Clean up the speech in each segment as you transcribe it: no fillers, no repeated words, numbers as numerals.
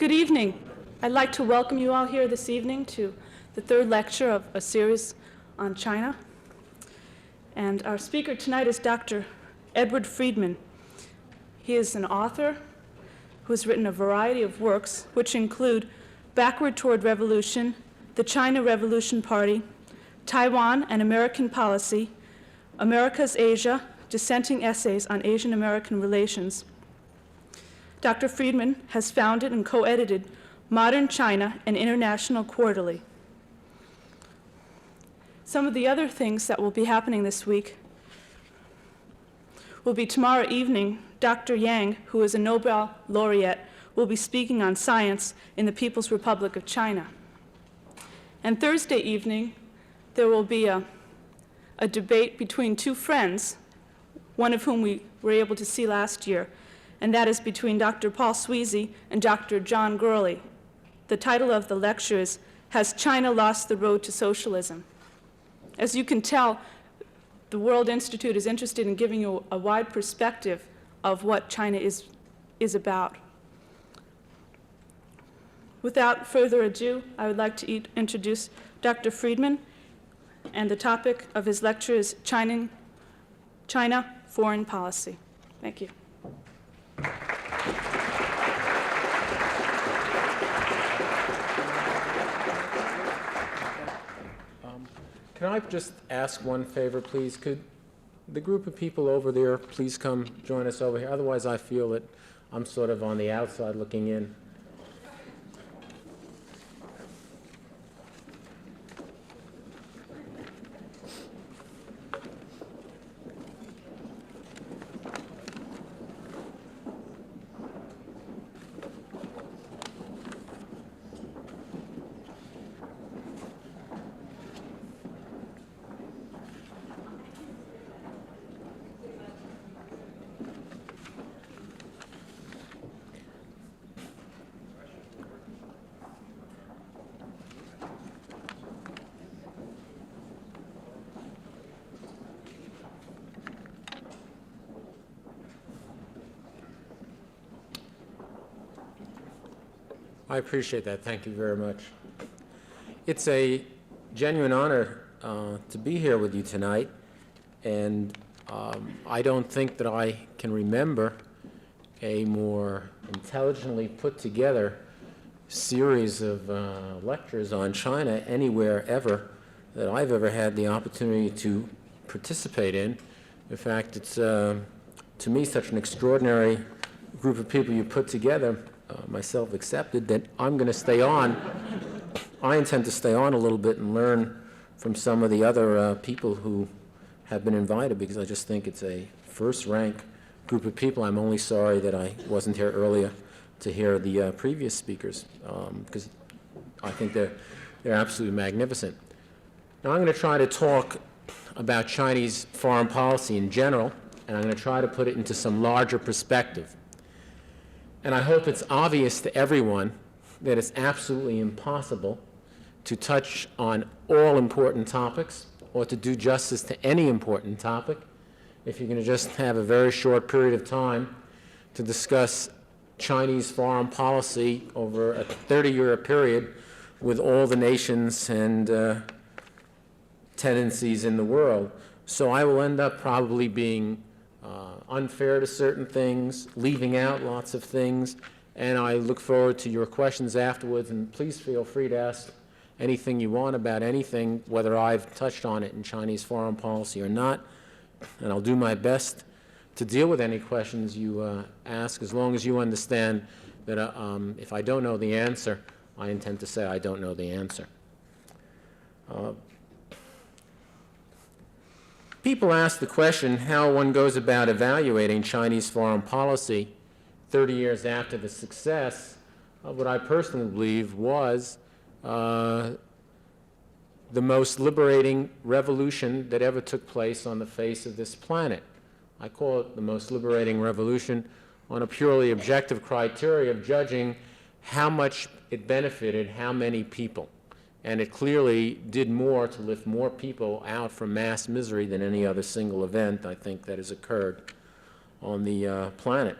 Good evening. I'd like to welcome you all here this evening to the third lecture of a series on China. And our speaker tonight is Dr. Edward Friedman. He is an author who has written a variety of works, which include Backward Toward Revolution, The China Revolution Party, Taiwan and American Policy, America's Asia, Dissenting Essays on Asian-American Relations. Dr. Friedman has founded and co-edited Modern China, an International Quarterly. Some of the other things that will be happening this week will be tomorrow evening, Dr. Yang, who is a Nobel laureate, will be speaking on science in the People's Republic of China. And Thursday evening, there will be a debate between two friends, one of whom we were able to see last year, and that is between Dr. Paul Sweezy and Dr. John Gurley. The title of the lecture is, Has China Lost the Road to Socialism? As you can tell, the World Institute is interested in giving you a wide perspective of what China is about. Without further ado, I would like to introduce Dr. Friedman, and the topic of his lecture is China Foreign Policy. Thank you. Can I just ask one favor, please? Could the group of people over there please come join us over here? Otherwise, I feel that I'm sort of on the outside looking in. I appreciate that. Thank you very much. It's a genuine honor to be here with you tonight, and I don't think that I can remember a more intelligently put together series of lectures on China anywhere ever that I've ever had the opportunity to participate in. In fact, it's to me such an extraordinary group of people you put together, myself accepted, that I'm going to stay on. I intend to stay on a little bit and learn from some of the other people who have been invited, because I just think it's a first-rank group of people. I'm only sorry that I wasn't here earlier to hear the previous speakers, because I think they're absolutely magnificent. Now I'm going to try to talk about Chinese foreign policy in general, and I'm going to try to put it into some larger perspective. And I hope it's obvious to everyone that it's absolutely impossible to touch on all important topics or to do justice to any important topic if you're going to just have a very short period of time to discuss Chinese foreign policy over a 30-year period with all the nations and tendencies in the world. So I will end up probably being unfair to certain things, leaving out lots of things, and I look forward to your questions afterwards, and please feel free to ask anything you want about anything, whether I've touched on it in Chinese foreign policy or not, and I'll do my best to deal with any questions you ask, as long as you understand that if I don't know the answer, I intend to say I don't know the answer. People ask the question how one goes about evaluating Chinese foreign policy 30 years after the success of what I personally believe was the most liberating revolution that ever took place on the face of this planet. I call it the most liberating revolution on a purely objective criteria of judging how much it benefited how many people. And it clearly did more to lift more people out from mass misery than any other single event, I think, that has occurred on the planet.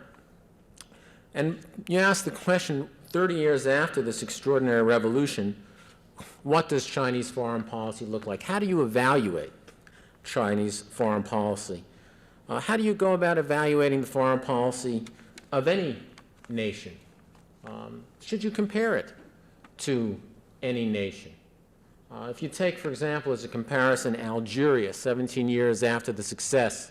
And you ask the question, 30 years after this extraordinary revolution, what does Chinese foreign policy look like? How do you evaluate Chinese foreign policy? How do you go about evaluating the foreign policy of any nation? Should you compare it to any nation? If you take, for example, as a comparison, Algeria, 17 years after the success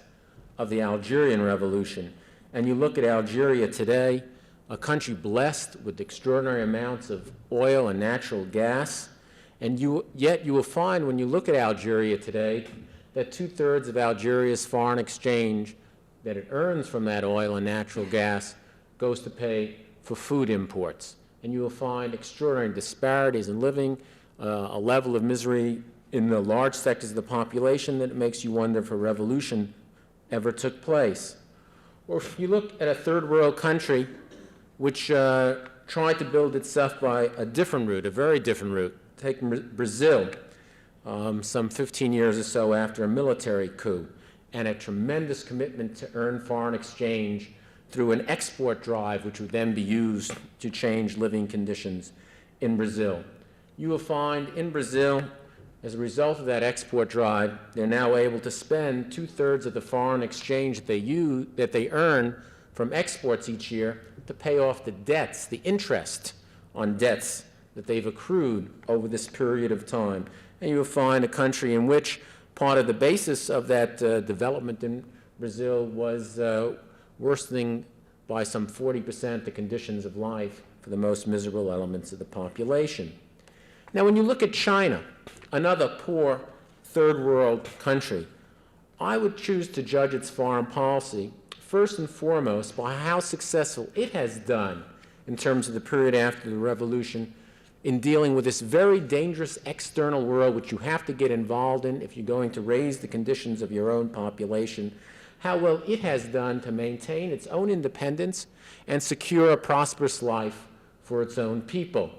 of the Algerian Revolution, and you look at Algeria today, a country blessed with extraordinary amounts of oil and natural gas, and yet you will find when you look at Algeria today that 2/3 of Algeria's foreign exchange that it earns from that oil and natural gas goes to pay for food imports. And you will find extraordinary disparities in living, a level of misery in the large sectors of the population that makes you wonder if a revolution ever took place. Or if you look at a third world country which tried to build itself by a different route, a very different route, take Brazil, some 15 years or so after a military coup, and a tremendous commitment to earn foreign exchange through an export drive which would then be used to change living conditions in Brazil. You will find in Brazil, as a result of that export drive, they're now able to spend 2/3 of the foreign exchange that they earn from exports each year to pay off the debts, the interest on debts that they've accrued over this period of time. And you will find a country in which part of the basis of that development in Brazil was worsening by some 40% the conditions of life for the most miserable elements of the population. Now, when you look at China, another poor third world country, I would choose to judge its foreign policy first and foremost by how successful it has done in terms of the period after the revolution in dealing with this very dangerous external world which you have to get involved in if you're going to raise the conditions of your own population, how well it has done to maintain its own independence and secure a prosperous life for its own people.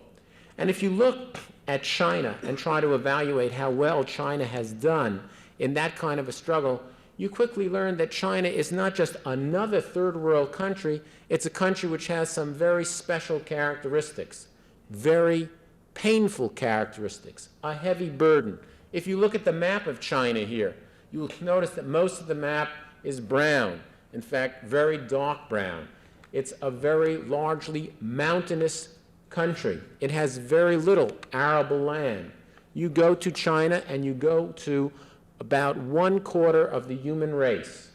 And if you look at China and try to evaluate how well China has done in that kind of a struggle, you quickly learn that China is not just another third world country, it's a country which has some very special characteristics, very painful characteristics, a heavy burden. If you look at the map of China here, you will notice that most of the map is brown, in fact, very dark brown. It's a very largely mountainous country. It has very little arable land. You go to China and you go to about 1/4 of the human race,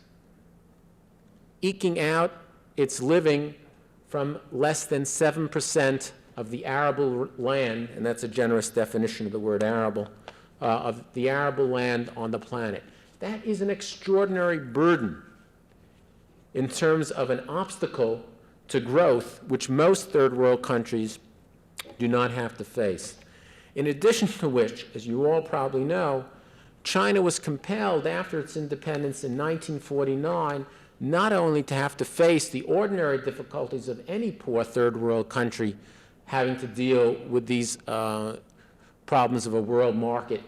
eking out its living from less than 7% of the arable land, and that's a generous definition of the word arable, of the arable land on the planet. That is an extraordinary burden in terms of an obstacle to growth, which most third world countries do not have to face. In addition to which, as you all probably know, China was compelled after its independence in 1949 not only to have to face the ordinary difficulties of any poor third world country having to deal with these problems of a world market,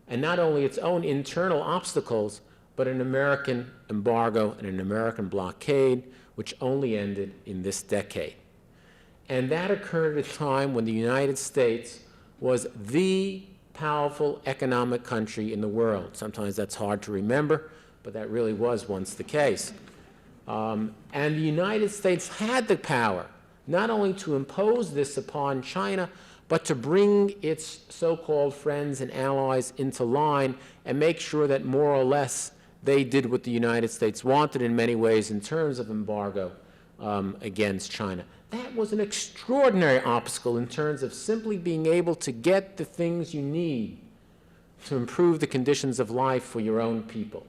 and not only its own internal obstacles, but an American embargo and an American blockade, which only ended in this decade. And that occurred at a time when the United States was the powerful economic country in the world. Sometimes that's hard to remember, but that really was once the case. And the United States had the power not only to impose this upon China, but to bring its so-called friends and allies into line and make sure that more or less they did what the United States wanted in many ways in terms of embargo against China. That was an extraordinary obstacle in terms of simply being able to get the things you need to improve the conditions of life for your own people.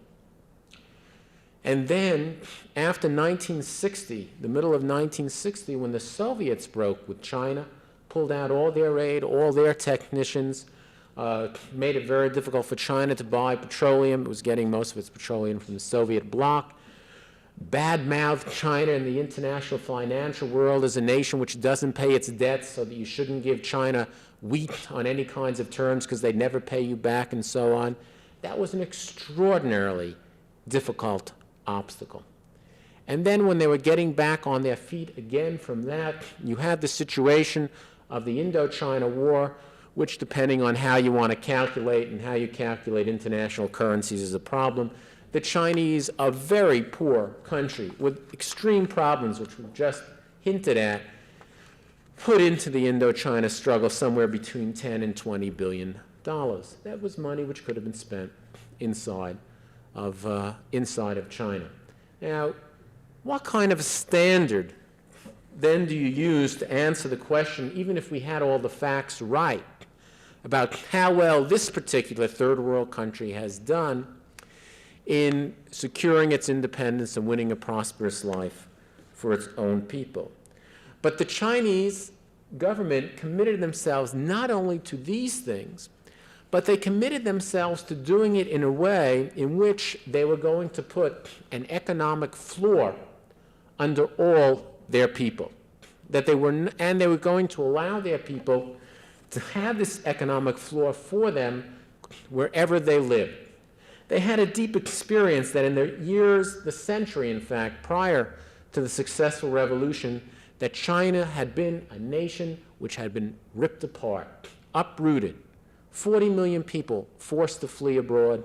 And then, after 1960, the middle of 1960, when the Soviets broke with China, pulled out all their aid, all their technicians, made it very difficult for China to buy petroleum. It was getting most of its petroleum from the Soviet bloc. Bad-mouthed China in the international financial world as a nation which doesn't pay its debts, so that you shouldn't give China wheat on any kinds of terms because they'd never pay you back and so on. That was an extraordinarily difficult obstacle. And then when they were getting back on their feet again from that, you had the situation of the Indochina War, which, depending on how you want to calculate and how you calculate international currencies, is a problem. The Chinese, a very poor country with extreme problems, which we've just hinted at, put into the Indochina struggle somewhere between 10 and $20 billion. That was money which could have been spent inside of China. Now, what kind of a standard then do you use to answer the question, even if we had all the facts right, about how well this particular third world country has done in securing its independence and winning a prosperous life for its own people? But the Chinese government committed themselves not only to these things, but they committed themselves to doing it in a way in which they were going to put an economic floor under all their people. And they were going to allow their people to have this economic floor for them wherever they lived. They had a deep experience that in the years, the century in fact, prior to the successful revolution, that China had been a nation which had been ripped apart, uprooted. 40 million people forced to flee abroad,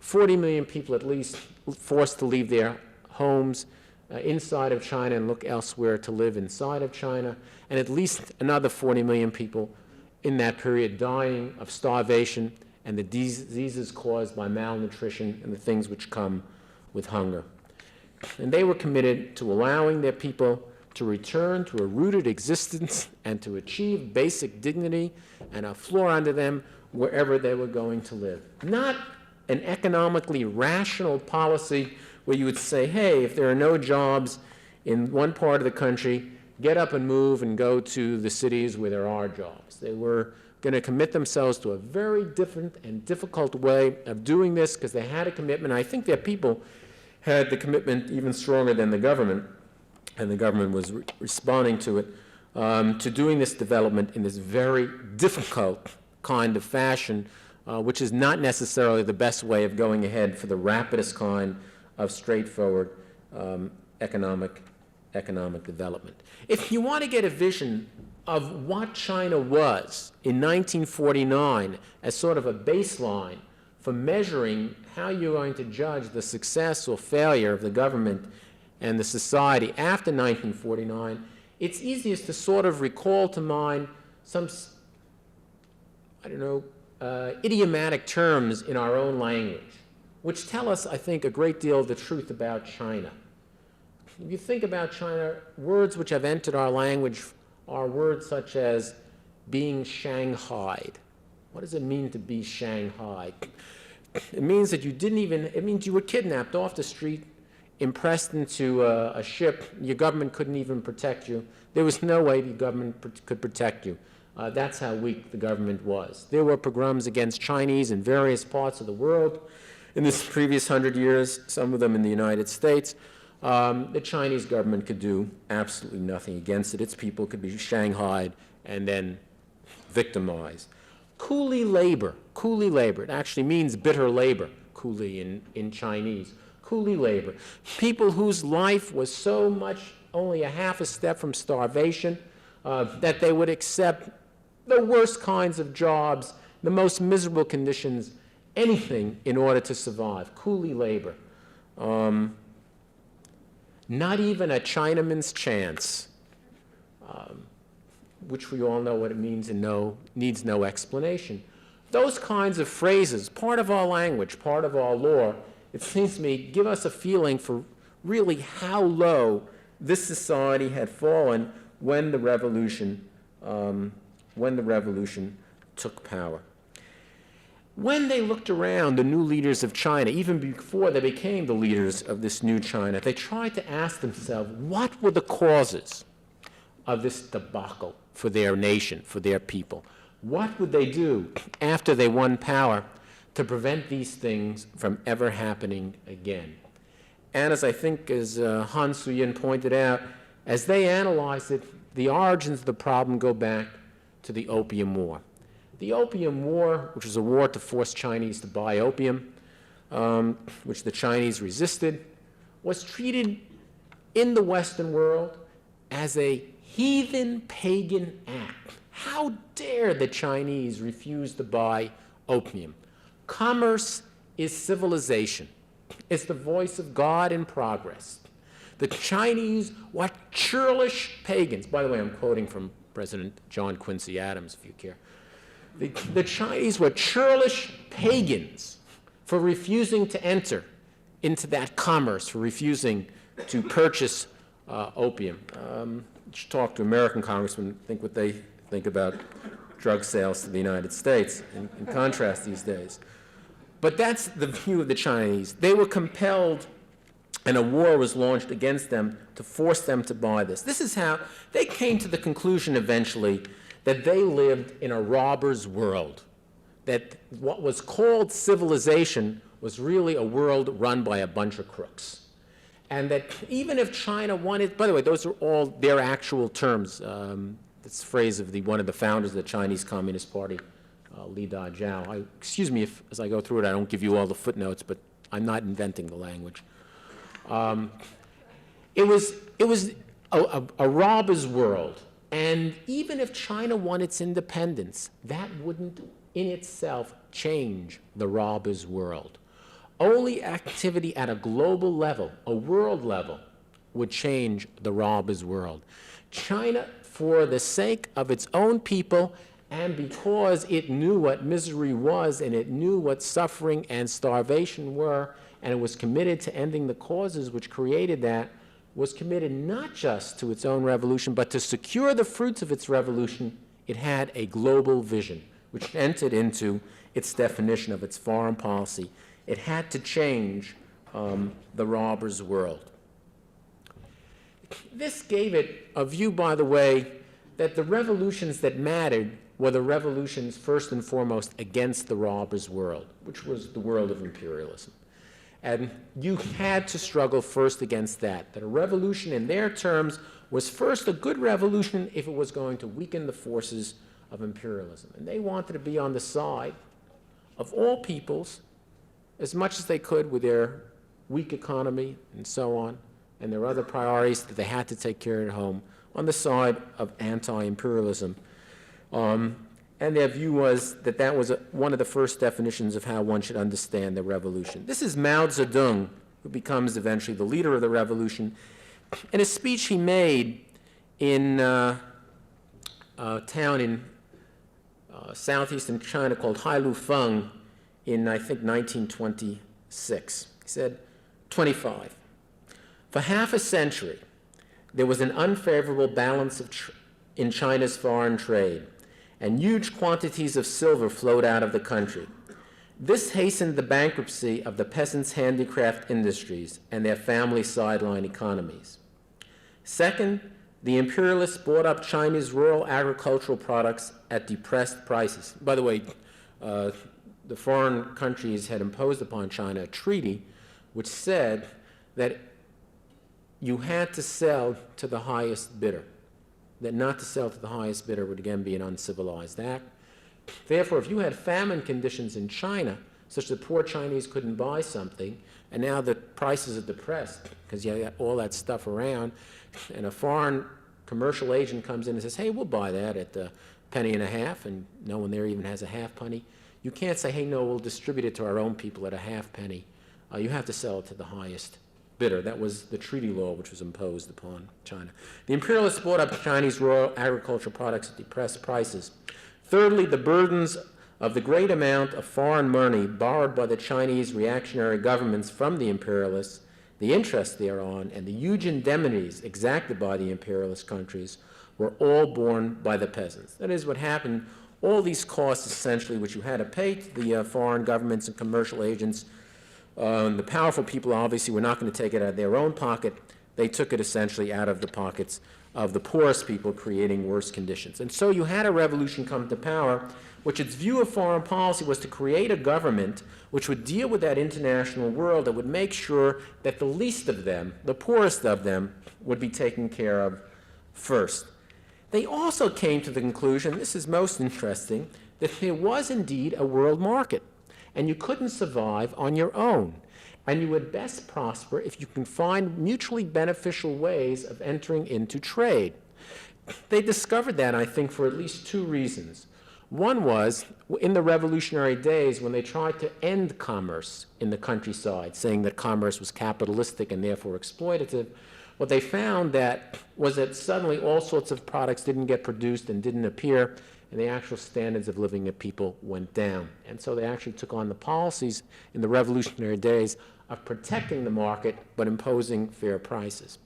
40 million people at least forced to leave their homes inside of China and look elsewhere to live inside of China, and at least another 40 million people in that period dying of starvation and the diseases caused by malnutrition and the things which come with hunger. And they were committed to allowing their people to return to a rooted existence and to achieve basic dignity and a floor under them wherever they were going to live. Not an economically rational policy where you would say, hey, if there are no jobs in one part of the country, get up and move and go to the cities where there are jobs. They were going to commit themselves to a very different and difficult way of doing this because they had a commitment. I think their people had the commitment even stronger than the government, and the government was responding to it, to doing this development in this very difficult kind of fashion, which is not necessarily the best way of going ahead for the rapidest kind of straightforward economic development. If you want to get a vision of what China was in 1949 as sort of a baseline for measuring how you're going to judge the success or failure of the government and the society after 1949, it's easiest to sort of recall to mind some, idiomatic terms in our own language, which tell us, I think, a great deal of the truth about China. If you think about China, words which have entered our language are words such as being shanghaied. What does it mean to be shanghaied? It means that it means you were kidnapped off the street, impressed into a ship. Your government couldn't even protect you. There was no way the government could protect you. That's how weak the government was. There were pogroms against Chinese in various parts of the world in this previous 100 years, some of them in the United States. The Chinese government could do absolutely nothing against it. Its people could be shanghaied and then victimized. Coolie labor, it actually means bitter labor, coolie in Chinese. Coolie labor, people whose life was so much only a half a step from starvation that they would accept the worst kinds of jobs, the most miserable conditions, anything in order to survive. Coolie labor. Not even a Chinaman's chance, which we all know what it means and needs no explanation. Those kinds of phrases, part of our language, part of our lore, it seems to me, give us a feeling for really how low this society had fallen when the revolution took power. When they looked around, the new leaders of China, even before they became the leaders of this new China, they tried to ask themselves, what were the causes of this debacle for their nation, for their people? What would they do after they won power to prevent these things from ever happening again? And as Han Suyin pointed out, as they analyzed it, the origins of the problem go back to the Opium War. The Opium War, which was a war to force Chinese to buy opium, which the Chinese resisted, was treated in the Western world as a heathen pagan act. How dare the Chinese refuse to buy opium? Commerce is civilization. It's the voice of God in progress. The Chinese were churlish pagans. By the way, I'm quoting from President John Quincy Adams, if you care. The Chinese were churlish pagans for refusing to enter into that commerce, for refusing to purchase opium. You should talk to American congressmen, think what they think about drug sales to the United States in contrast these days. But that's the view of the Chinese. They were compelled, and a war was launched against them to force them to buy this. This is how they came to the conclusion eventually that they lived in a robber's world, that what was called civilization was really a world run by a bunch of crooks. And that even if China wanted, by the way, those are all their actual terms. This phrase of one of the founders of the Chinese Communist Party, Li Dajiao. Excuse me if, as I go through it, I don't give you all the footnotes, but I'm not inventing the language. It was a robber's world. And even if China won its independence, that wouldn't in itself change the robber's world. Only activity at a global level, a world level, would change the robber's world. China, for the sake of its own people, and because it knew what misery was, and it knew what suffering and starvation were, and it was committed to ending the causes which created that, was committed not just to its own revolution, but to secure the fruits of its revolution. It had a global vision, which entered into its definition of its foreign policy. It had to change the robber's world. This gave it a view, by the way, that the revolutions that mattered were the revolutions first and foremost against the robber's world, which was the world of imperialism. And you had to struggle first against that a revolution in their terms was first a good revolution if it was going to weaken the forces of imperialism. And they wanted to be on the side of all peoples as much as they could with their weak economy and so on, and their other priorities that they had to take care of at home, on the side of anti-imperialism. And their view was that that was one of the first definitions of how one should understand the revolution. This is Mao Zedong, who becomes eventually the leader of the revolution. In a speech he made in a town in southeastern China called Hailufeng in, I think, 1926. He said, 25. For half a century, there was an unfavorable balance in China's foreign trade, and huge quantities of silver flowed out of the country. This hastened the bankruptcy of the peasants' handicraft industries and their family sideline economies. Second, the imperialists bought up Chinese rural agricultural products at depressed prices. By the way, the foreign countries had imposed upon China a treaty which said that you had to sell to the highest bidder, that not to sell to the highest bidder would again be an uncivilized act. Therefore, if you had famine conditions in China, such that poor Chinese couldn't buy something, and now the prices are depressed because you got all that stuff around, and a foreign commercial agent comes in and says, hey, we'll buy that at a penny and a half, and no one there even has a half penny. You can't say, hey, no, we'll distribute it to our own people at a half penny. You have to sell it to the highest bidder. That was the treaty law which was imposed upon China. The imperialists bought up Chinese rural agricultural products at depressed prices. Thirdly, the burdens of the great amount of foreign money borrowed by the Chinese reactionary governments from the imperialists, the interest thereon, and the huge indemnities exacted by the imperialist countries were all borne by the peasants. That is what happened. All these costs, essentially, which you had to pay to the foreign governments and commercial agents, the powerful people obviously were not going to take it out of their own pocket. They took it essentially out of the pockets of the poorest people, creating worse conditions. And so you had a revolution come to power, which its view of foreign policy was to create a government which would deal with that international world, that would make sure that the least of them, the poorest of them, would be taken care of first. They also came to the conclusion, this is most interesting, that there was indeed a world market. and you couldn't survive on your own. And you would best prosper if you can find mutually beneficial ways of entering into trade. They discovered that, I think, for at least two reasons. One was in the revolutionary days when they tried to end commerce in the countryside, saying that commerce was capitalistic and therefore exploitative. What they found was that suddenly all sorts of products didn't get produced and didn't appear, and the actual standards of living of people went down. And so they actually took on the policies in the revolutionary days of protecting the market but imposing fair prices.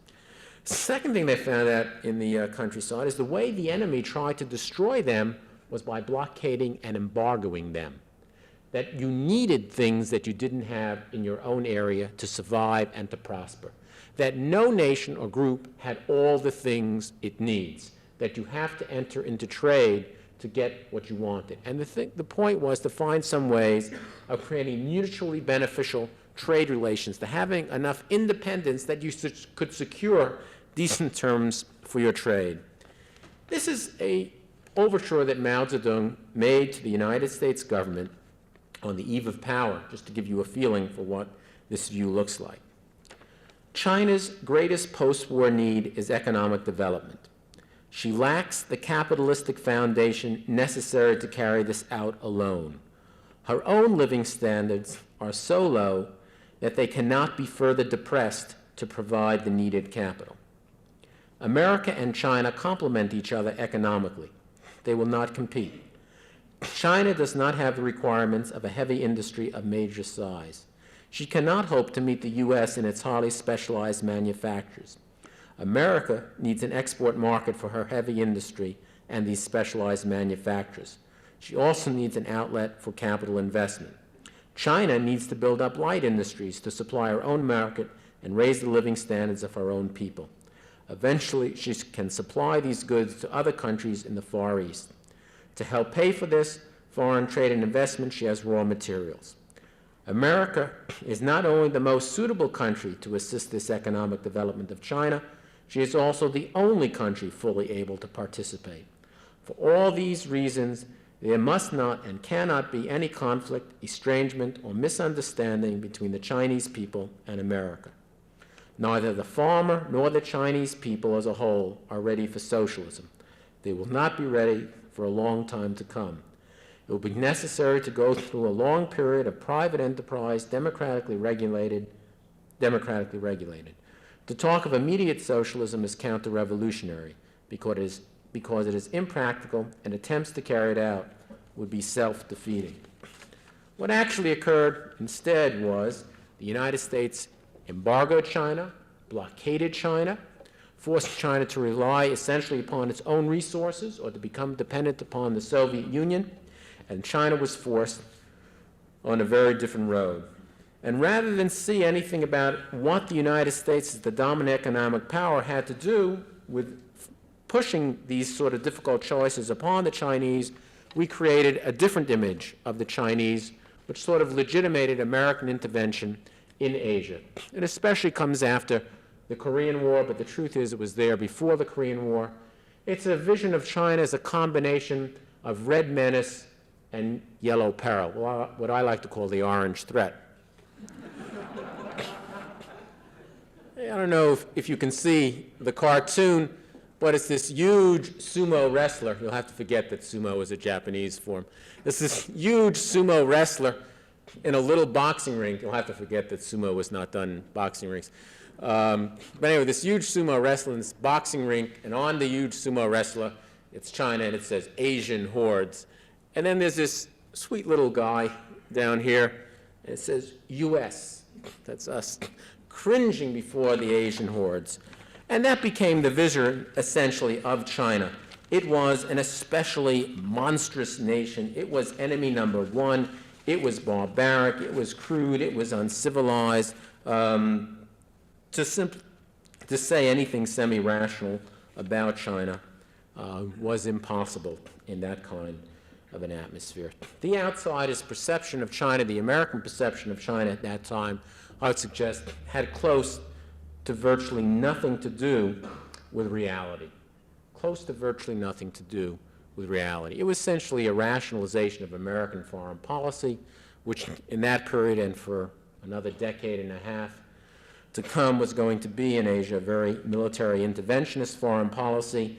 Second thing they found out in the countryside is the way the enemy tried to destroy them was by blockading and embargoing them. That you needed things that you didn't have in your own area to survive and to prosper. That no nation or group had all the things it needs. That you have to enter into trade to get what you wanted. And the point was to find some ways of creating mutually beneficial trade relations, to having enough independence that you could secure decent terms for your trade. This is an overture that Mao Zedong made to the United States government on the eve of power, just to give you a feeling for what this view looks like. China's greatest post-war need is economic development. She lacks the capitalistic foundation necessary to carry this out alone. Her own living standards are so low that they cannot be further depressed to provide the needed capital. America and China complement each other economically. They will not compete. China does not have the requirements of a heavy industry of major size. She cannot hope to meet the U.S. in its highly specialized manufacturers. America needs an export market for her heavy industry and these specialized manufacturers. She also needs an outlet for capital investment. China needs to build up light industries to supply her own market and raise the living standards of her own people. Eventually, she can supply these goods to other countries in the Far East. To help pay for this foreign trade and investment, she has raw materials. America is not only the most suitable country to assist this economic development of China, she is also the only country fully able to participate. For all these reasons, there must not and cannot be any conflict, estrangement, or misunderstanding between the Chinese people and America. Neither the farmer nor the Chinese people as a whole are ready for socialism. They will not be ready for a long time to come. It will be necessary to go through a long period of private enterprise, democratically regulated. To talk of immediate socialism is counter-revolutionary because it is impractical, and attempts to carry it out would be self-defeating. What actually occurred instead was the United States embargoed China, blockaded China, forced China to rely essentially upon its own resources or to become dependent upon the Soviet Union, and China was forced on a very different road. And rather than see anything about what the United States as the dominant economic power had to do with pushing these sort of difficult choices upon the Chinese, we created a different image of the Chinese, which sort of legitimated American intervention in Asia. It especially comes after the Korean War, but the truth is it was there before the Korean War. It's a vision of China as a combination of red menace and yellow peril, what I like to call the orange threat. I don't know if you can see the cartoon, but it's this huge sumo wrestler. You'll have to forget that sumo is a Japanese form. It's this huge sumo wrestler in a little boxing ring. You'll have to forget that sumo was not done in boxing rings. But anyway, this huge sumo wrestler in this boxing rink, and on the huge sumo wrestler, it's China, and it says Asian hordes. And then there's this sweet little guy down here, and it says US. That's us, cringing before the Asian hordes. And that became the vision, essentially, of China. It was an especially monstrous nation. It was enemy number one. It was barbaric. It was crude. It was uncivilized. To say anything semi-rational about China was impossible in that kind of an atmosphere. The outsider's perception of China, the American perception of China at that time, I would suggest, had close to virtually nothing to do with reality. Close to virtually nothing to do with reality. It was essentially a rationalization of American foreign policy, which in that period and for another decade and a half to come was going to be in Asia a very military interventionist foreign policy.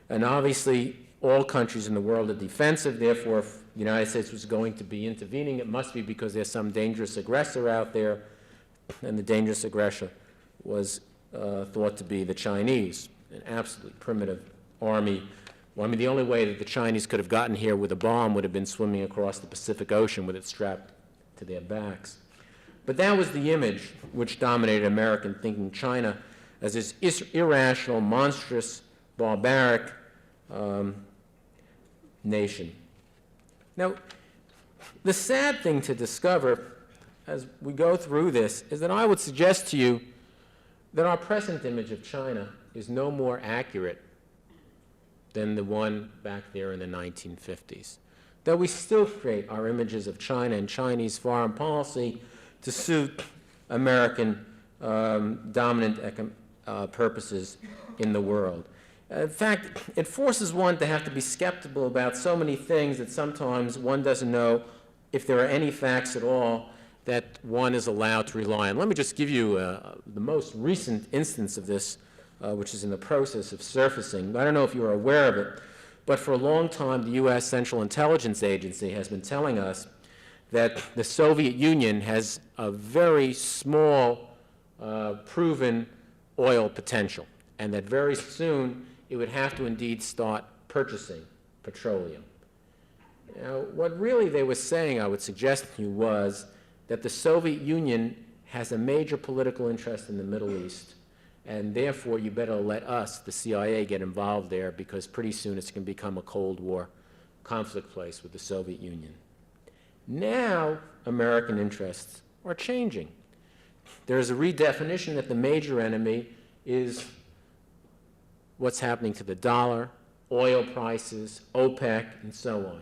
And obviously, all countries in the world are defensive. Therefore, if the United States was going to be intervening, it must be because there's some dangerous aggressor out there, and the dangerous aggressor was thought to be the Chinese, an absolutely primitive army. Well, I mean, the only way that the Chinese could have gotten here with a bomb would have been swimming across the Pacific Ocean with it strapped to their backs. But that was the image which dominated American thinking, China as this irrational, monstrous, barbaric nation. Now, the sad thing to discover as we go through this is that I would suggest to you that our present image of China is no more accurate than the one back there in the 1950s. That we still create our images of China and Chinese foreign policy to suit American dominant purposes in the world. In fact, it forces one to have to be skeptical about so many things that sometimes one doesn't know if there are any facts at all that one is allowed to rely on. Let me just give you the most recent instance of this, which is in the process of surfacing. I don't know if you are aware of it, but for a long time, the U.S. Central Intelligence Agency has been telling us that the Soviet Union has a very small proven oil potential, and that very soon it would have to indeed start purchasing petroleum. Now, what really they were saying, I would suggest to you, was that the Soviet Union has a major political interest in the Middle East, and therefore you better let us, the CIA, get involved there, because pretty soon it's going to become a Cold War conflict place with the Soviet Union. Now, American interests are changing. There is a redefinition that the major enemy is what's happening to the dollar, oil prices, OPEC, and so on.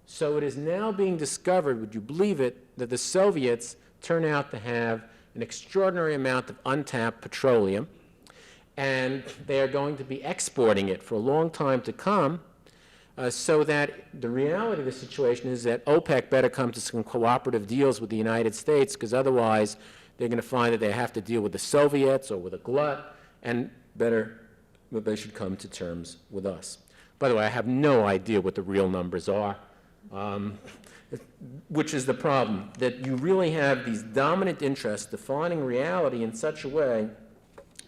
So it is now being discovered, would you believe it, that the Soviets turn out to have an extraordinary amount of untapped petroleum, and they are going to be exporting it for a long time to come, so that the reality of the situation is that OPEC better come to some cooperative deals with the United States, because otherwise they're going to find that they have to deal with the Soviets or with a glut, and better that they should come to terms with us. By the way, I have no idea what the real numbers are, which is the problem, that you really have these dominant interests defining reality in such a way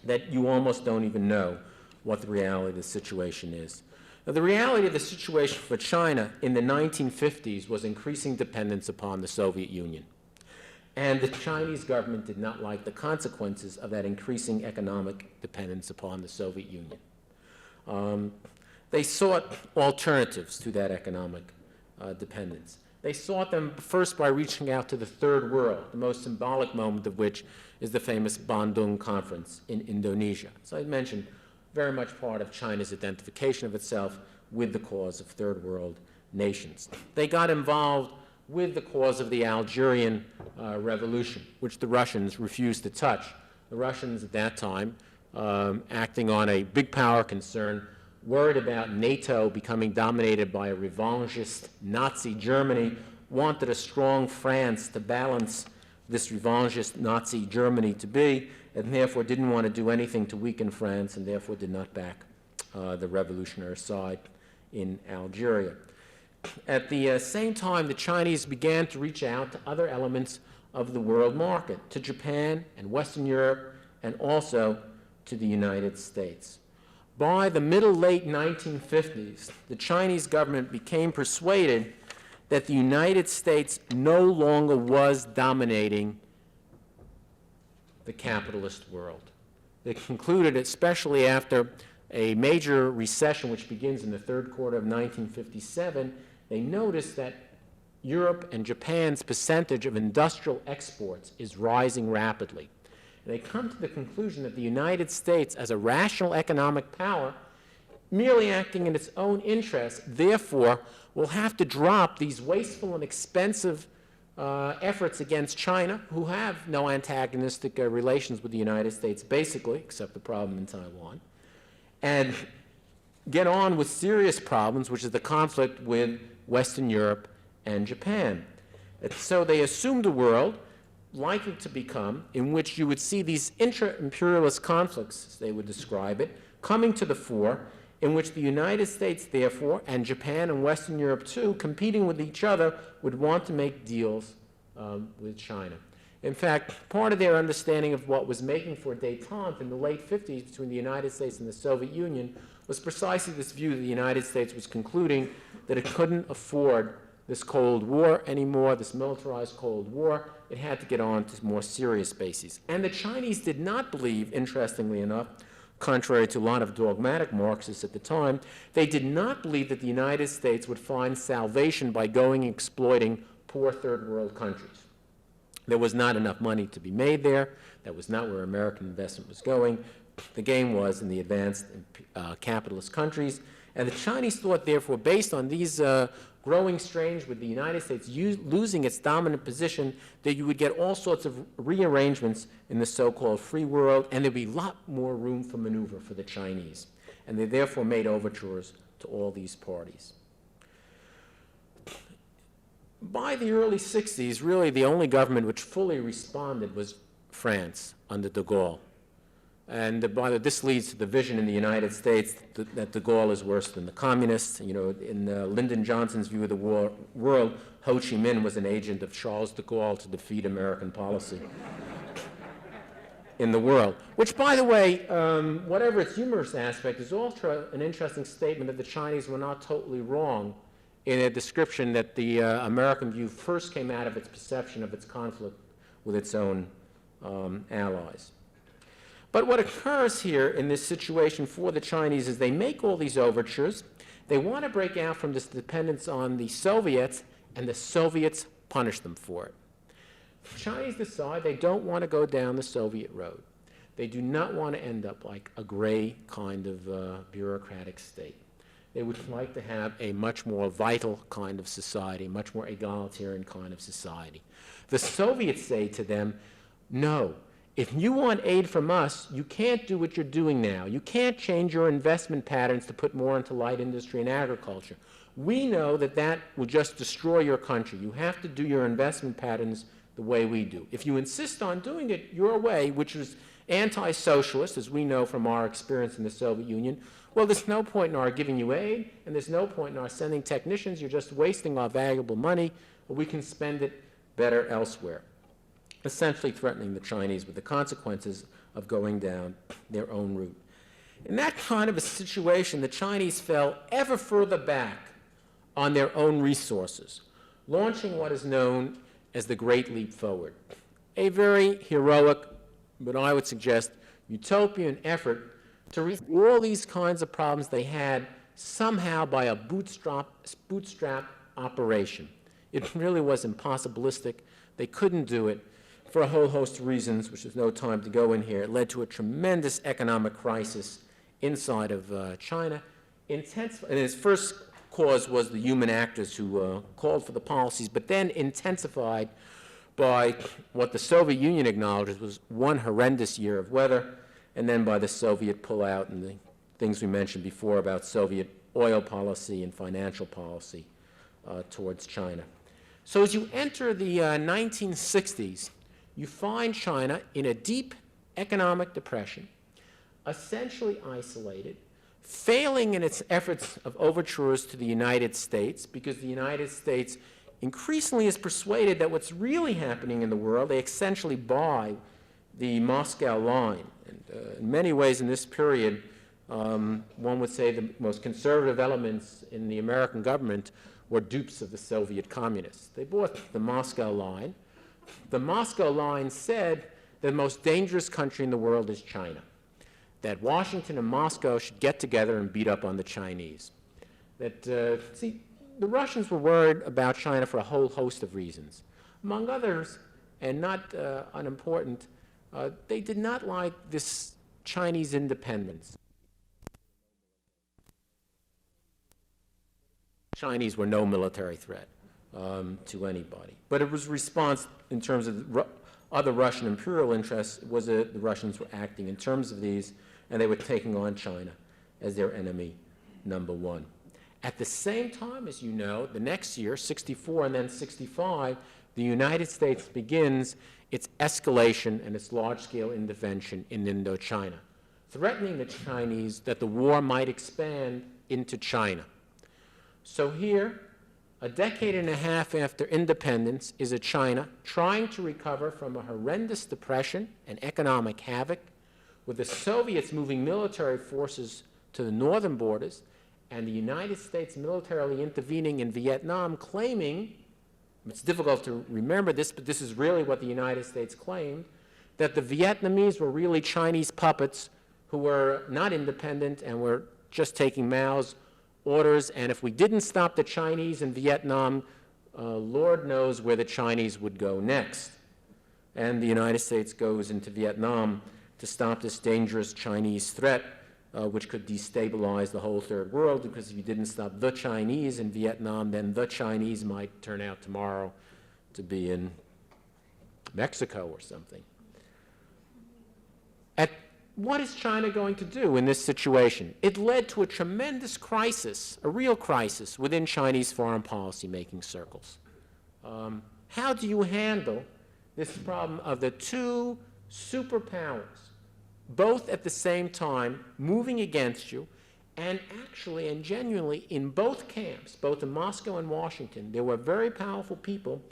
that you almost don't even know what the reality of the situation is. Now, the reality of the situation for China in the 1950s was increasing dependence upon the Soviet Union. And the Chinese government did not like the consequences of that increasing economic dependence upon the Soviet Union. They sought alternatives to that economic dependence. They sought them first by reaching out to the third world, the most symbolic moment of which is the famous Bandung Conference in Indonesia. So I mentioned very much part of China's identification of itself with the cause of third world nations. They got involved with the cause of the Algerian Revolution, which the Russians refused to touch. The Russians at that time, acting on a big power concern, worried about NATO becoming dominated by a revanchist Nazi Germany, wanted a strong France to balance this revanchist Nazi Germany to be, and therefore didn't want to do anything to weaken France, and therefore did not back the revolutionary side in Algeria. At the same time, the Chinese began to reach out to other elements of the world market, to Japan and Western Europe, and also to the United States. By the late 1950s, the Chinese government became persuaded that the United States no longer was dominating the capitalist world. They concluded, especially after a major recession which begins in the third quarter of 1957, they noticed that Europe and Japan's percentage of industrial exports is rising rapidly. And they come to the conclusion that the United States, as a rational economic power, merely acting in its own interest, therefore will have to drop these wasteful and expensive efforts against China, who have no antagonistic relations with the United States, basically, except the problem in Taiwan, and get on with serious problems, which is the conflict with Western Europe and Japan. And so they assumed a world likely to become in which you would see these intra-imperialist conflicts, as they would describe it, coming to the fore, in which the United States, therefore, and Japan and Western Europe, too, competing with each other, would want to make deals with China. In fact, part of their understanding of what was making for détente in the late 50s between the United States and the Soviet Union was precisely this view that the United States was concluding that it couldn't afford this Cold War anymore, this militarized Cold War. It had to get on to more serious bases. And the Chinese did not believe, interestingly enough, contrary to a lot of dogmatic Marxists at the time, they did not believe that the United States would find salvation by going and exploiting poor third world countries. There was not enough money to be made there. That was not where American investment was going. The game was in the advanced capitalist countries. And the Chinese thought, therefore, based on these growing strains with the United States losing its dominant position, that you would get all sorts of rearrangements in the so-called free world, and there'd be a lot more room for maneuver for the Chinese. And they therefore made overtures to all these parties. By the early 60s, really the only government which fully responded was France under de Gaulle. And this leads to the vision in the United States that de Gaulle is worse than the communists. You know, in Lyndon Johnson's view of the world, Ho Chi Minh was an agent of Charles de Gaulle to defeat American policy in the world. Which, by the way, whatever its humorous aspect, is also an interesting statement that the Chinese were not totally wrong in a description that the American view first came out of its perception of its conflict with its own allies. But what occurs here in this situation for the Chinese is they make all these overtures. They want to break out from this dependence on the Soviets, and the Soviets punish them for it. The Chinese decide they don't want to go down the Soviet road. They do not want to end up like a gray kind of bureaucratic state. They would like to have a much more vital kind of society, much more egalitarian kind of society. The Soviets say to them, no, if you want aid from us, you can't do what you're doing now. You can't change your investment patterns to put more into light industry and agriculture. We know that that will just destroy your country. You have to do your investment patterns the way we do. If you insist on doing it your way, which is anti-socialist, as we know from our experience in the Soviet Union, well, there's no point in our giving you aid, and there's no point in our sending technicians. You're just wasting our valuable money, or we can spend it better elsewhere, essentially threatening the Chinese with the consequences of going down their own route. In that kind of a situation, the Chinese fell ever further back on their own resources, launching what is known as the Great Leap Forward, a very heroic, but I would suggest utopian effort to reach all these kinds of problems they had somehow by a bootstrap operation. It really was impossibilistic. They couldn't do it for a whole host of reasons, which there's no time to go in here. It led to a tremendous economic crisis inside of China. And its first cause was the human actors who called for the policies, but then intensified by what the Soviet Union acknowledged was one horrendous year of weather, and then by the Soviet pullout and the things we mentioned before about Soviet oil policy and financial policy towards China. So as you enter the 1960s, you find China in a deep economic depression, essentially isolated, failing in its efforts of overtures to the United States, because the United States increasingly is persuaded that what's really happening in the world, they essentially buy the Moscow line. And in many ways in this period, one would say the most conservative elements in the American government were dupes of the Soviet communists. They bought the Moscow line. The Moscow line said the most dangerous country in the world is China, that Washington and Moscow should get together and beat up on the Chinese. That, see, the Russians were worried about China for a whole host of reasons. Among others, and not unimportant, they did not like this Chinese independence. Chinese were no military threat to anybody. But it was response in terms of other Russian imperial interests was that the Russians were acting in terms of these, and they were taking on China as their enemy number one. At the same time, as you know, the next year, 64 and then 65, the United States begins its escalation and its large-scale intervention in Indochina, threatening the Chinese that the war might expand into China. So here, a decade and a half after independence, is a China trying to recover from a horrendous depression and economic havoc, with the Soviets moving military forces to the northern borders and the United States militarily intervening in Vietnam, claiming, it's difficult to remember this, but this is really what the United States claimed, that the Vietnamese were really Chinese puppets who were not independent and were just taking Mao's orders, and if we didn't stop the Chinese in Vietnam, Lord knows where the Chinese would go next. And the United States goes into Vietnam to stop this dangerous Chinese threat, which could destabilize the whole third world, because if you didn't stop the Chinese in Vietnam, then the Chinese might turn out tomorrow to be in Mexico or something. What is China going to do in this situation? It led to a tremendous crisis, a real crisis, within Chinese foreign policy making circles. How do you handle this problem of the two superpowers, both at the same time moving against you, and actually and genuinely in both camps, both in Moscow and Washington, there were very powerful people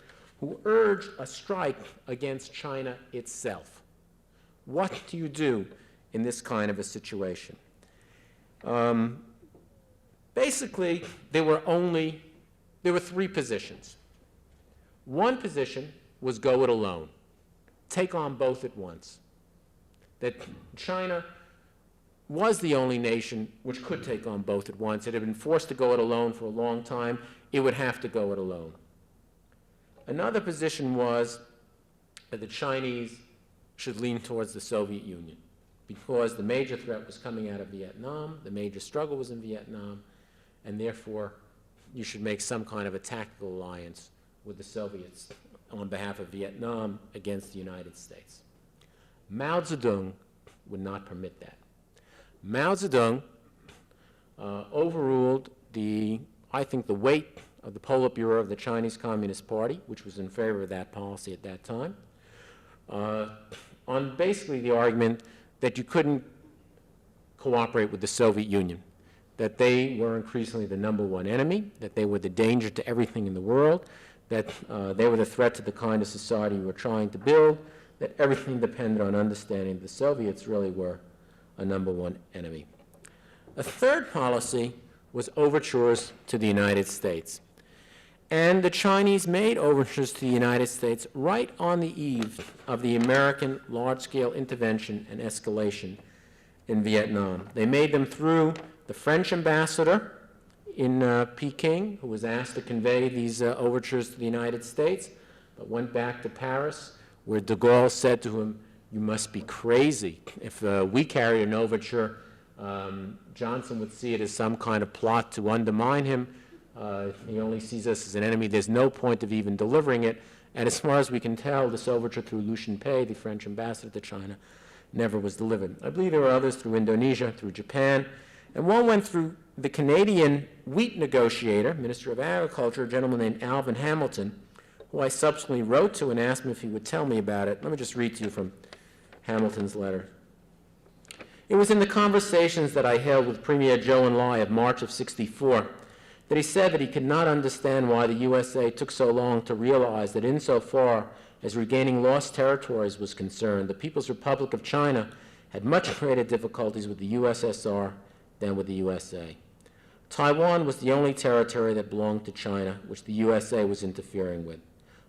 who urged a strike against China itself? What do you do in this kind of a situation? Basically, there were three positions. One position was go it alone, take on both at once. That China was the only nation which could take on both at once. It had been forced to go it alone for a long time. It would have to go it alone. Another position was that the Chinese should lean towards the Soviet Union, because the major threat was coming out of Vietnam, the major struggle was in Vietnam, and therefore you should make some kind of a tactical alliance with the Soviets on behalf of Vietnam against the United States. Mao Zedong would not permit that. Mao Zedong overruled I think the weight of the Politburo of the Chinese Communist Party, which was in favor of that policy at that time, on basically the argument that you couldn't cooperate with the Soviet Union, that they were increasingly the #1 enemy, that they were the danger to everything in the world, that they were the threat to the kind of society we were trying to build, that everything depended on understanding the Soviets really were a #1 enemy. A third policy was overtures to the United States. And the Chinese made overtures to the United States right on the eve of the American large-scale intervention and escalation in Vietnam. They made them through the French ambassador in Peking, who was asked to convey these overtures to the United States, but went back to Paris, where de Gaulle said to him, "You must be crazy. If we carry an overture, Johnson would see it as some kind of plot to undermine him. He only sees us as an enemy. There's no point of even delivering it." And as far as we can tell, this overture through Liu Shinpei, the French ambassador to China, never was delivered. I believe there were others through Indonesia, through Japan, and one went through the Canadian wheat negotiator, Minister of Agriculture, a gentleman named Alvin Hamilton, who I subsequently wrote to and asked him if he would tell me about it. Let me just read to you from Hamilton's letter. "It was in the conversations that I held with Premier Zhou Enlai of March of '64 that he said that he could not understand why the USA took so long to realize that insofar as regaining lost territories was concerned, the People's Republic of China had much greater difficulties with the USSR than with the USA. Taiwan was the only territory that belonged to China, which the USA was interfering with.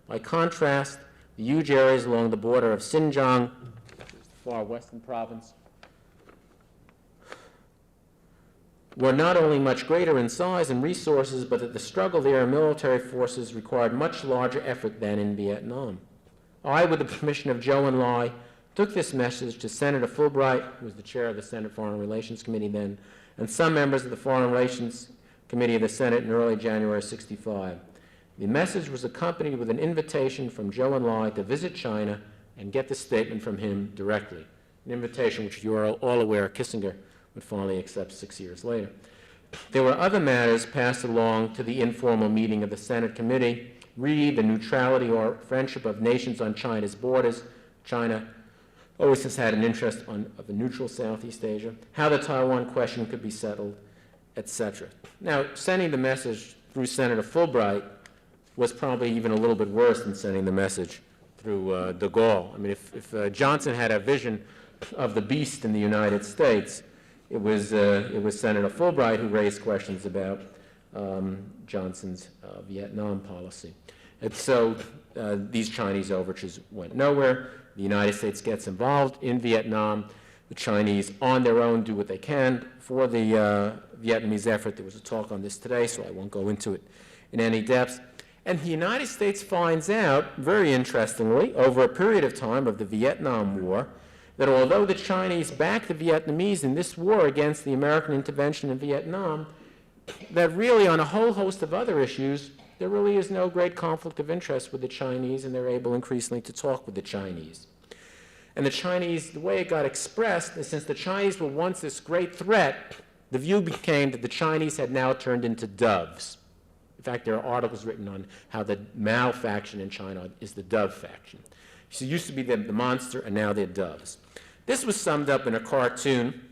By contrast, the huge areas along the border of Xinjiang, the far western province, were not only much greater in size and resources, but that the struggle there in military forces required much larger effort than in Vietnam. I, with the permission of Zhou Enlai, took this message to Senator Fulbright, who was the chair of the Senate Foreign Relations Committee then, and some members of the Foreign Relations Committee of the Senate in early January '65. The message was accompanied with an invitation from Zhou Enlai to visit China and get the statement from him directly, an invitation which you are all aware Kissinger would finally accept 6 years later. There were other matters passed along to the informal meeting of the Senate committee Read The Neutrality or Friendship of Nations on China's Borders. China always has had an interest of a neutral Southeast Asia. How the Taiwan Question Could Be Settled, etc. Now, sending the message through Senator Fulbright was probably even a little bit worse than sending the message through de Gaulle. I mean, if Johnson had a vision of the beast in the United States, it was Senator Fulbright who raised questions about Johnson's Vietnam policy. And so these Chinese overtures went nowhere. The United States gets involved in Vietnam. The Chinese, on their own, do what they can for the Vietnamese effort. There was a talk on this today, so I won't go into it in any depth. And the United States finds out, very interestingly, over a period of time of the Vietnam War, that although the Chinese backed the Vietnamese in this war against the American intervention in Vietnam, that really on a whole host of other issues, there really is no great conflict of interest with the Chinese, and they're able increasingly to talk with the Chinese. And the Chinese, the way it got expressed is since the Chinese were once this great threat, the view became that the Chinese had now turned into doves. In fact, there are articles written on how the Mao faction in China is the dove faction. So it used to be the monster, and now they're doves. This was summed up in a cartoon,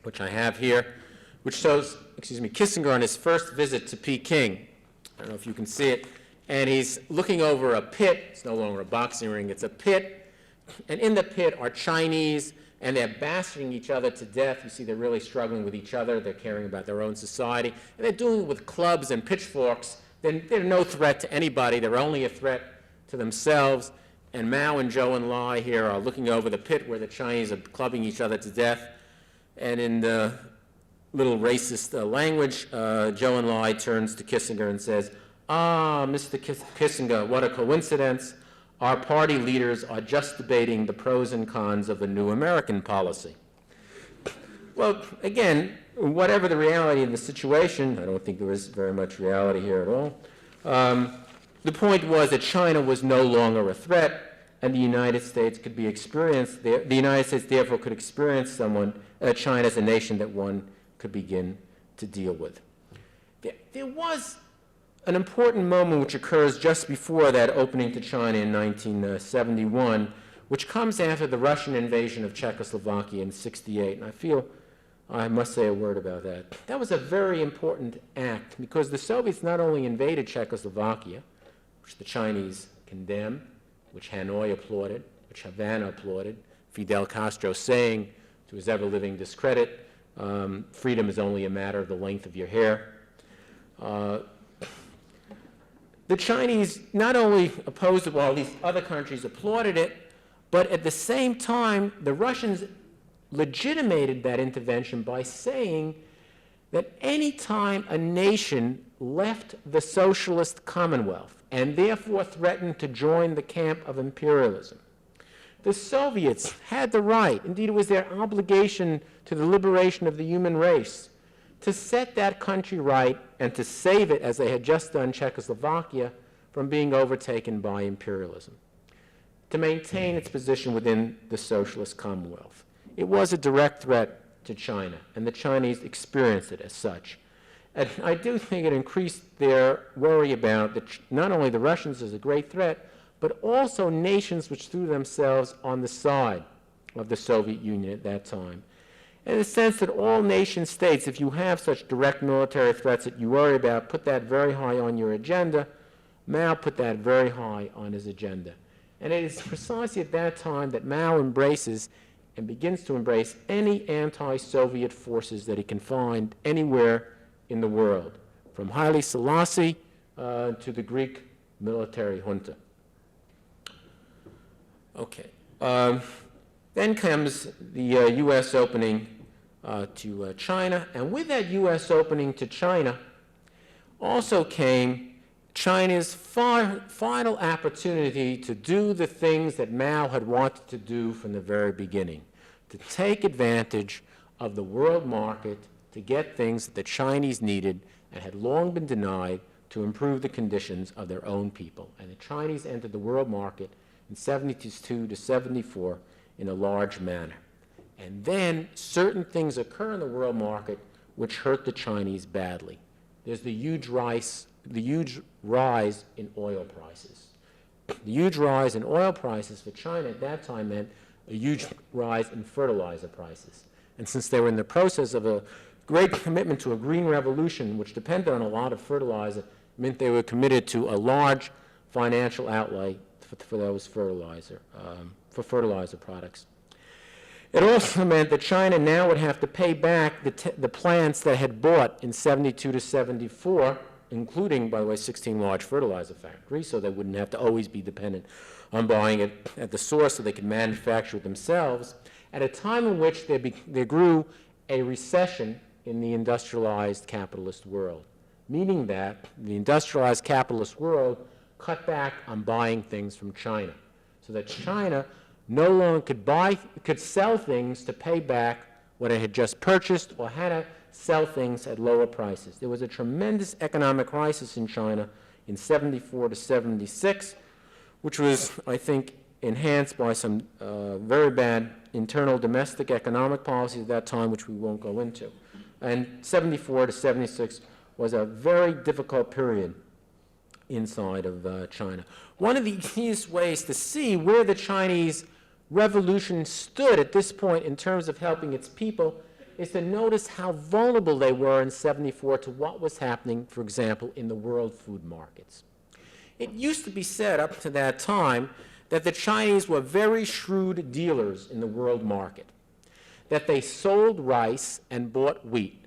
which I have here, which shows, Kissinger on his first visit to Peking. I don't know if you can see it. And he's looking over a pit. It's no longer a boxing ring. It's a pit. And in the pit are Chinese, and they're bashing each other to death. You see they're really struggling with each other. They're caring about their own society. And they're doing it with clubs and pitchforks. They're no threat to anybody. They're only a threat to themselves. And Mao and Zhou Enlai here are looking over the pit where the Chinese are clubbing each other to death. And in the little racist language, Zhou Enlai turns to Kissinger and says, "Ah, Mr. Kissinger, what a coincidence. Our party leaders are just debating the pros and cons of the new American policy." Well, again, whatever the reality of the situation, I don't think there was very much reality here at all. The point was that China was no longer a threat, and the United States could be experienced there. The United States, therefore, could experience China as a nation that one could begin to deal with. There was an important moment which occurs just before that opening to China in 1971, which comes after the Russian invasion of Czechoslovakia in '68, and I feel I must say a word about that. That was a very important act because the Soviets not only invaded Czechoslovakia, which the Chinese condemned, which Hanoi applauded, which Havana applauded, Fidel Castro saying to his ever-living discredit, freedom is only a matter of the length of your hair. The Chinese not only opposed it while these other countries applauded it, but at the same time, the Russians legitimated that intervention by saying that any time a nation left the socialist commonwealth and therefore threatened to join the camp of imperialism, the Soviets had the right, indeed it was their obligation to the liberation of the human race, to set that country right and to save it, as they had just done Czechoslovakia, from being overtaken by imperialism, to maintain its position within the socialist commonwealth. It was a direct threat to China, and the Chinese experienced it as such. And I do think it increased their worry about not only the Russians as a great threat, but also nations which threw themselves on the side of the Soviet Union at that time. In the sense that all nation states, if you have such direct military threats that you worry about, put that very high on your agenda. Mao put that very high on his agenda. And it is precisely at that time that Mao embraces and begins to embrace any anti-Soviet forces that he can find anywhere in the world, from Haile Selassie to the Greek military junta. Okay. Then comes the U.S. opening to China, and with that U.S. opening to China also came China's final opportunity to do the things that Mao had wanted to do from the very beginning, to take advantage of the world market to get things that the Chinese needed and had long been denied to improve the conditions of their own people. And the Chinese entered the world market in 72 to 74 in a large manner. And then certain things occur in the world market which hurt the Chinese badly. There's the huge rise the huge rise in oil prices. The huge rise in oil prices for China at that time meant a huge rise in fertilizer prices. And since they were in the process of a great commitment to a green revolution, which depended on a lot of fertilizer, meant they were committed to a large financial outlay for those fertilizer products. It also meant that China now would have to pay back the plants that had bought in 72 to 74, including, by the way, 16 large fertilizer factories, so they wouldn't have to always be dependent on buying it at the source so they could manufacture it themselves, at a time in which there grew a recession in the industrialized capitalist world, meaning that the industrialized capitalist world cut back on buying things from China, so that China no longer could sell things to pay back what it had just purchased, or had to sell things at lower prices. There was a tremendous economic crisis in China in 74 to 76, which was, I think, enhanced by some very bad internal domestic economic policies at that time, which we won't go into. And 74 to 76 was a very difficult period inside of China. One of the easiest ways to see where the Chinese revolution stood at this point in terms of helping its people is to notice how vulnerable they were in 74 to what was happening, for example, in the world food markets. It used to be said up to that time that the Chinese were very shrewd dealers in the world market, that they sold rice and bought wheat.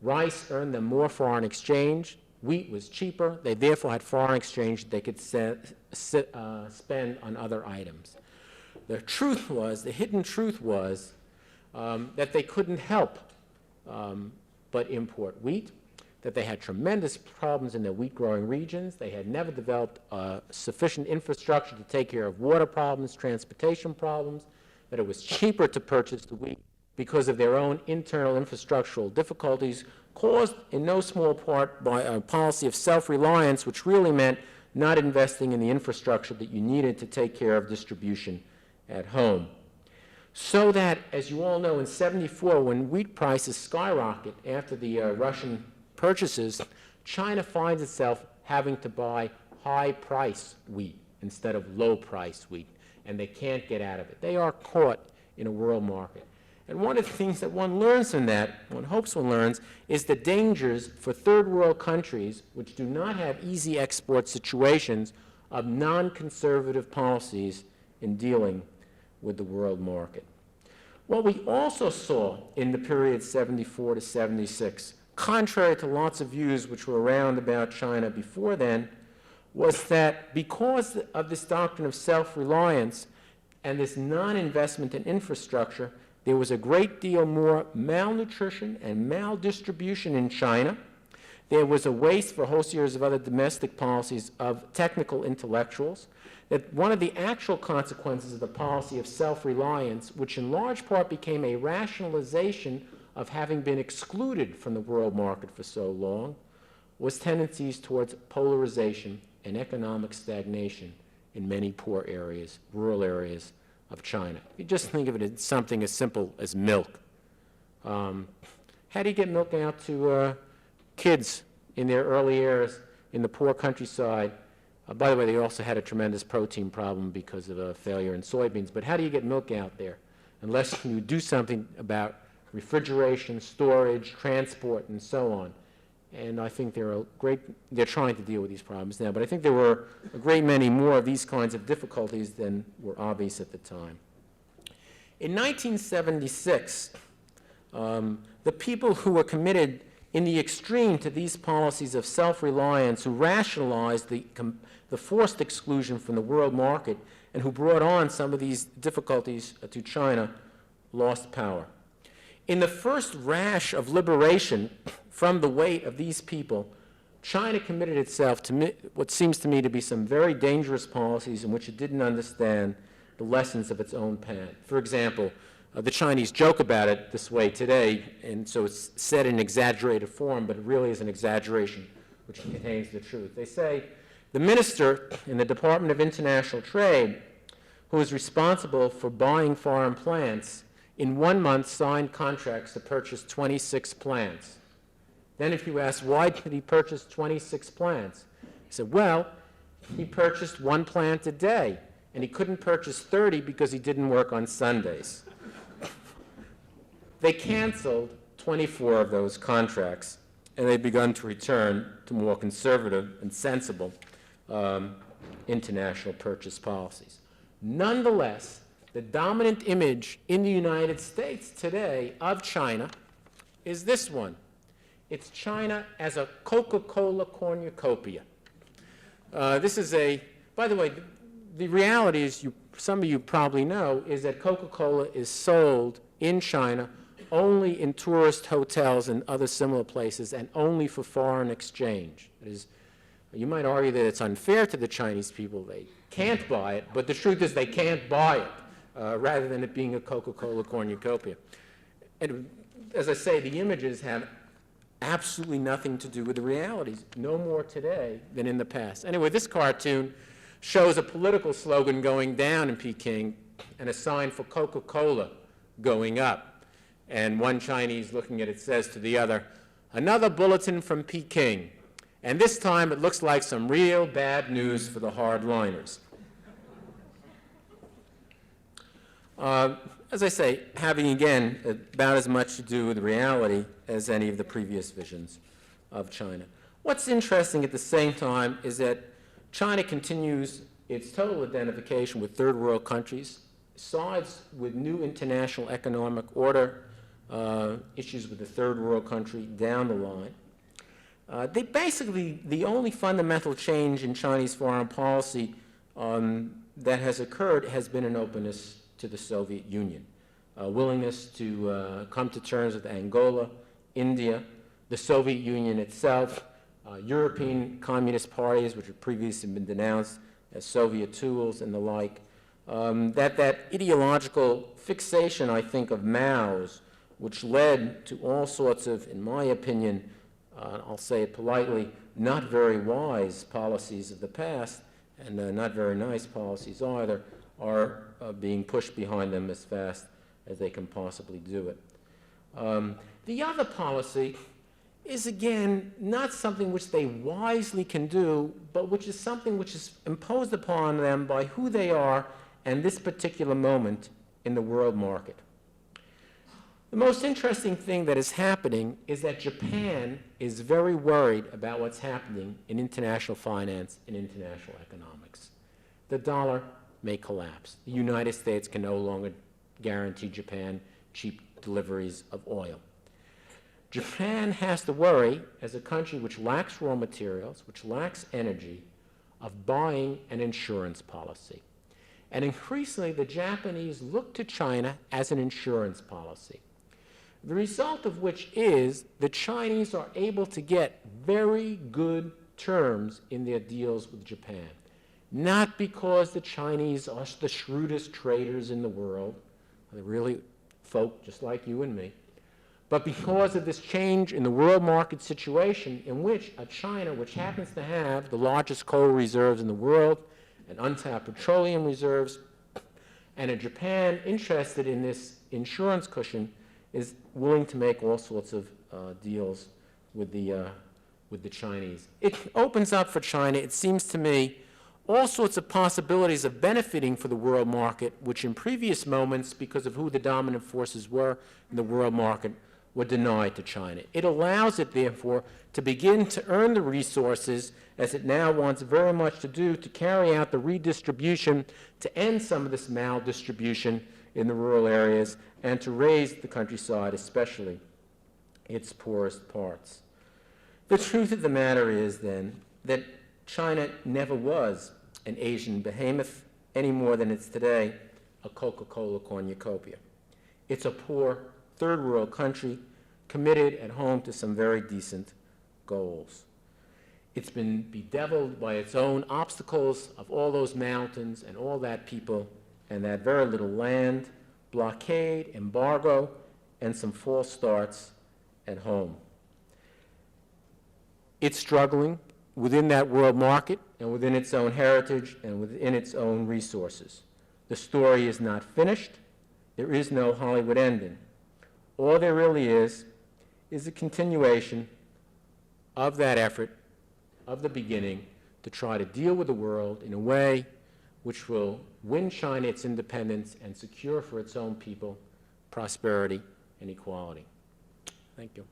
Rice earned them more foreign exchange. Wheat was cheaper. They therefore had foreign exchange that they could spend on other items. The truth was, the hidden truth was, that they couldn't help but import wheat, that they had tremendous problems in their wheat-growing regions. They had never developed sufficient infrastructure to take care of water problems, transportation problems, that it was cheaper to purchase the wheat because of their own internal infrastructural difficulties, caused in no small part by a policy of self-reliance, which really meant not investing in the infrastructure that you needed to take care of distribution at home. So that, as you all know, in 74, when wheat prices skyrocket after the Russian purchases, China finds itself having to buy high-price wheat instead of low-price wheat, and they can't get out of it. They are caught in a world market. And one of the things that one learns from that, one hopes one learns, is the dangers for third-world countries which do not have easy export situations of non-conservative policies in dealing with the world market. What we also saw in the period 74 to 76, contrary to lots of views which were around about China before then, was that because of this doctrine of self-reliance and this non-investment in infrastructure, there was a great deal more malnutrition and maldistribution in China. There was a waste for a whole series of other domestic policies of technical intellectuals. That one of the actual consequences of the policy of self-reliance, which in large part became a rationalization of having been excluded from the world market for so long, was tendencies towards polarization and economic stagnation in many poor areas, rural areas of China. You just think of it as something as simple as milk. How do you get milk out to kids in their early years in the poor countryside? By the way, they also had a tremendous protein problem because of a failure in soybeans. But how do you get milk out there unless you do something about refrigeration, storage, transport, and so on? And I think they're trying to deal with these problems now, but I think there were a great many more of these kinds of difficulties than were obvious at the time. In 1976, the people who were committed in the extreme to these policies of self-reliance, who rationalized the forced exclusion from the world market and who brought on some of these difficulties to China, lost power. In the first rash of liberation from the weight of these people, China committed itself to what seems to me to be some very dangerous policies in which it didn't understand the lessons of its own past. For example, the Chinese joke about it this way today, and so it's said in exaggerated form, but it really is an exaggeration which contains the truth. They say the minister in the Department of International Trade, who is responsible for buying foreign plants, in 1 month signed contracts to purchase 26 plants. Then if you ask, why did he purchase 26 plants? He said, well, he purchased 1 plant a day, and he couldn't purchase 30 because he didn't work on Sundays. They canceled 24 of those contracts, and they've begun to return to more conservative and sensible international purchase policies. Nonetheless, the dominant image in the United States today of China is this one. It's China as a Coca-Cola cornucopia. This is by the way, the reality is, some of you probably know, is that Coca-Cola is sold in China only in tourist hotels and other similar places, and only for foreign exchange. It is, you might argue that it's unfair to the Chinese people. They can't buy it, but the truth is they can't buy it, rather than it being a Coca-Cola cornucopia. And as I say, the images have absolutely nothing to do with the realities, no more today than in the past. Anyway, this cartoon shows a political slogan going down in Peking and a sign for Coca-Cola going up. And one Chinese looking at it says to the other, another bulletin from Peking. And this time it looks like some real bad news for the hardliners. As I say, having again about as much to do with reality as any of the previous visions of China. What's interesting at the same time is that China continues its total identification with third world countries, sides with new international economic order, issues with the third world country down the line. They basically, the only fundamental change in Chinese foreign policy that has occurred has been an openness to the Soviet Union, a willingness to come to terms with Angola, India, the Soviet Union itself, European communist parties, which had previously been denounced as Soviet tools and the like. That ideological fixation, I think, of Mao's, which led to all sorts of, in my opinion, I'll say it politely, not very wise policies of the past, and not very nice policies either, are being pushed behind them as fast as they can possibly do it. The other policy is, again, not something which they wisely can do, but which is something which is imposed upon them by who they are and this particular moment in the world market. The most interesting thing that is happening is that Japan is very worried about what's happening in international finance and international economics. The dollar may collapse. The United States can no longer guarantee Japan cheap deliveries of oil. Japan has to worry, as a country which lacks raw materials, which lacks energy, of buying an insurance policy. And increasingly, the Japanese look to China as an insurance policy. The result of which is the Chinese are able to get very good terms in their deals with Japan. Not because the Chinese are the shrewdest traders in the world, they're really folk just like you and me, but because of this change in the world market situation in which a China, which happens to have the largest coal reserves in the world and untapped petroleum reserves, and a Japan interested in this insurance cushion, is willing to make all sorts of deals with the Chinese. It opens up for China, it seems to me, all sorts of possibilities of benefiting for the world market, which in previous moments, because of who the dominant forces were in the world market, were denied to China. It allows it, therefore, to begin to earn the resources, as it now wants very much to do, to carry out the redistribution, to end some of this maldistribution in the rural areas, and to raise the countryside, especially its poorest parts. The truth of the matter is, then, that China never was an Asian behemoth any more than it's today a Coca-Cola cornucopia. It's a poor third world country committed at home to some very decent goals. It's been bedeviled by its own obstacles of all those mountains and all that people and that very little land, blockade, embargo, and some false starts at home. It's struggling within that world market and within its own heritage and within its own resources. The story is not finished. There is no Hollywood ending. All there really is a continuation of that effort, of the beginning, to try to deal with the world in a way which will win China its independence and secure for its own people prosperity and equality. Thank you.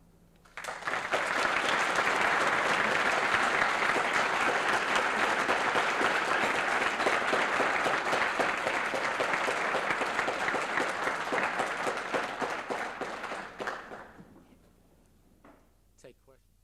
Take questions.